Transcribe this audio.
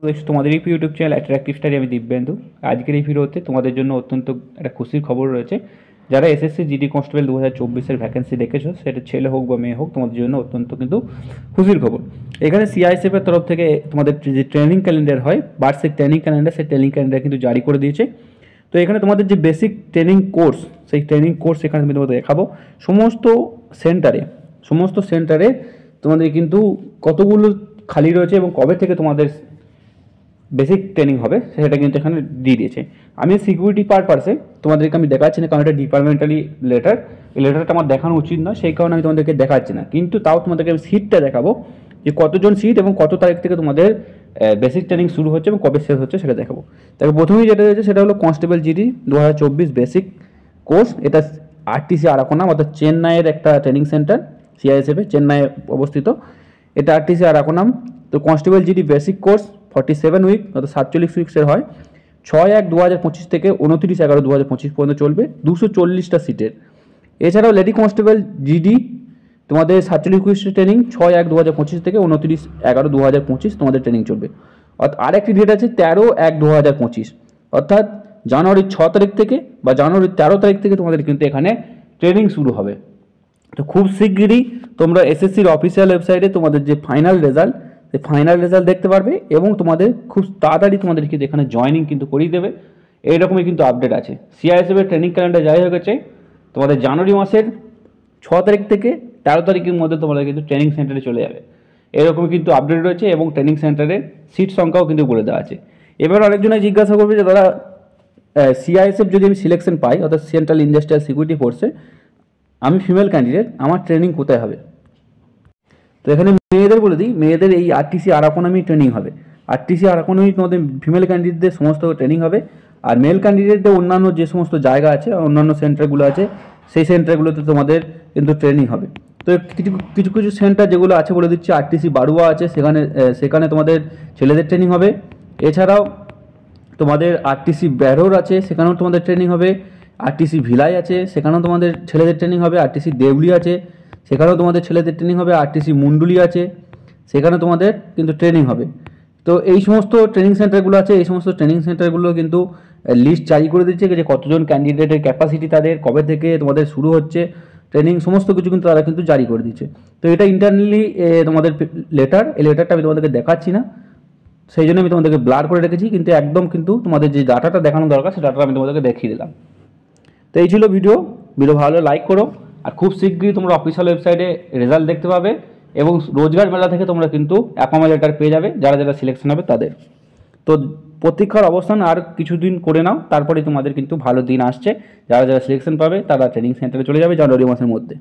দেখছো তোমাদের এই ইউটিউব চ্যানেল অ্যাট্রাকটিভ স্টাডি, আমি দিব্যেন্দু। আজকের এই ভিডিওতে তোমাদের জন্য অত্যন্ত একটা খুশির খবর রয়েছে। যারা এসএসসি জিডি কনস্টেবল 2024-এর ভ্যাকেন্সি দেখেছো, সেটা ছেলে হোক বা মেয়ে হোক, তোমাদের জন্য অত্যন্ত কিন্তু খুশির খবর। এখানে সিআইএসএফের তরফ থেকে তোমাদের যে ট্রেনিং ক্যালেন্ডার হয়, বার্ষিক ট্রেনিং ক্যালেন্ডার, সেই ট্রেনিং ক্যালেন্ডার কিন্তু জারি করে দিয়েছে। তো এখানে তোমাদের যে বেসিক ট্রেনিং কোর্স, সেই ট্রেনিং কোর্স এখানে আমি তোমাদের দেখাবো। সমস্ত সেন্টারে তোমাদের কিন্তু কতগুলো খালি রয়েছে এবং কবে থেকে তোমাদের বেসিক ট্রেনিং হবে সেটা কিন্তু এখানে দিয়ে দিয়েছে। আমি সিকিউরিটি পারপাসে তোমাদেরকে আমি দেখাচ্ছি না, কারণ এটা ডিপার্টমেন্টালি লেটার। এই লেটারটা আমার দেখানো উচিত নয়, সেই কারণে আমি তোমাদেরকে দেখাচ্ছি না। কিন্তু তাও তোমাদেরকে আমি সিটটা দেখাবো, যে কতজন সিট এবং কত তারিখ থেকে তোমাদের বেসিক ট্রেনিং শুরু হচ্ছে এবং কবে শেষ হচ্ছে সেটা দেখাবো। তারপর প্রথমেই যেটা রয়েছে সেটা হলো কনস্টেবল জিডি 2024 বেসিক কোর্স। এটা আরটিসি আরাকোনাম অর্থাৎ চেন্নাইয়ের একটা ট্রেনিং সেন্টার, সিআইএসএফে চেন্নাই অবস্থিত। এটা আরটিসি আরাকোনাম। তো constable GD basic course 47 week অর্থাৎ 47 উইক্সের হয়। 6/1/2025 থেকে 29/11/2025 পর্যন্ত চলবে, 240টা সিটের। এছাড়াও লেডি কনস্টেবল জিডি তোমাদের 47 উইক্সের ট্রেনিং 6/1/2025 থেকে 29/11/2025 তোমাদের ট্রেনিং চলবে। অর্থাৎ আরেকটি ডেট আছে 13/1/2025, অর্থাৎ জানুয়ারির 6 তারিখ থেকে বা জানুয়ারির 13 তারিখ থেকে তোমাদের কিন্তু এখানে ট্রেনিং শুরু হবে। তো খুব শিগগিরই তোমরা এসএসসির অফিসিয়াল ওয়েবসাইটে তোমাদের যে ফাইনাল রেজাল্ট দেখতে পারবে এবং তোমাদের খুব তাড়াতাড়ি তোমাদের কিন্তু এখানে জয়েনিং কিন্তু করিয়ে দেবে। এইরকমই কিন্তু আপডেট আছে। সিআইএসএফের ট্রেনিং ক্যালেন্ডার জারি হয়ে গেছে। তোমাদের জানুয়ারি মাসের 6 তারিখ থেকে 13 তারিখের মধ্যে তোমাদের কিন্তু ট্রেনিং সেন্টারে চলে যাবে। এরকমই কিন্তু আপডেট রয়েছে এবং ট্রেনিং সেন্টারের সিট সংখ্যাও কিন্তু বলে দেওয়া আছে। এবার অনেকজনে জিজ্ঞাসা করবে যে দাদা, সিআইএসএফ যদি আমি সিলেকশন পাই অর্থাৎ সেন্ট্রাল ইন্ডাস্ট্রিয়াল সিকিউরিটি ফোর্সে, আমি ফিমেল ক্যান্ডিডেট, আমার ট্রেনিং কোথায় হবে? তো এখানে মেয়েদের বলে দিই, মেয়েদের এই আরটিসি আরাকোনামি ট্রেনিং হবে। আরটিসি আরাকোনামি তোমাদের ফিমেল ক্যান্ডিডেটদের সমস্ত ট্রেনিং হবে। আর মেল ক্যান্ডিডেটদের অন্যান্য যে সমস্ত জায়গা আছে, অন্যান্য সেন্টারগুলো আছে, সেই সেন্টারগুলোতে তোমাদের কিন্তু ট্রেনিং হবে। তো কিছু কিছু সেন্টার যেগুলো আছে বলে দিচ্ছি, আরটিসি বাড়ুয়া আছে, সেখানে তোমাদের ছেলেদের ট্রেনিং হবে। এছাড়াও তোমাদের আরটিসি ব্যারোর আছে, সেখানেও তোমাদের ট্রেনিং হবে। আরটিসি ভিলাই আছে, সেখানেও তোমাদের ছেলেদের ট্রেনিং হবে। আরটিসি দেউলি আছে, সেখানেও তোমাদের ছেলেদের ট্রেনিং হবে। আরটিসি মুন্ডুলি আছে, সেখানে তোমাদের কিন্তু ট্রেনিং হবে। তো এই সমস্ত ট্রেনিং সেন্টারগুলো আছে, এই সমস্ত ট্রেনিং সেন্টারগুলো কিন্তু লিস্ট জারি করে দিচ্ছে যে কতজন ক্যান্ডিডেটের ক্যাপাসিটি, তাদের কবে থেকে তোমাদের শুরু হচ্ছে ট্রেনিং, সমস্ত কিছু কিন্তু তারা কিন্তু জারি করে দিচ্ছে। তো এটা ইন্টারনালি তোমাদের লেটার, এই লেটারটা আমি তোমাদেরকে দেখাচ্ছি না, সেই জন্য আমি তোমাদেরকে ব্লার করে রেখেছি। কিন্তু একদম কিন্তু তোমাদের যে ডাটাটা দেখানো দরকার, সেই ডাটাটা আমি তোমাদেরকে দেখিয়ে দিলাম। তো এই ছিল ভিডিও ভালো লাইক করো। আর খুব শীঘ্রই তোমরা অফিসিয়াল ওয়েবসাইটে রেজাল্ট দেখতে পাবে এবং রোজগার মেলা থেকে তোমরা কিন্তু অ্যাপয়েন্টমেন্ট লেটার পেয়ে যাবে যারা যারা সিলেকশন হবে তাদের। তো প্রতীক্ষার অবস্থান আর কিছুদিন করে নাও, তারপরে তোমাদের কিন্তু ভালো দিন আসছে। যারা যারা সিলেকশন পাবে তারা ট্রেনিং সেন্টারে চলে যাবে জানুয়ারি মাসের মধ্যে।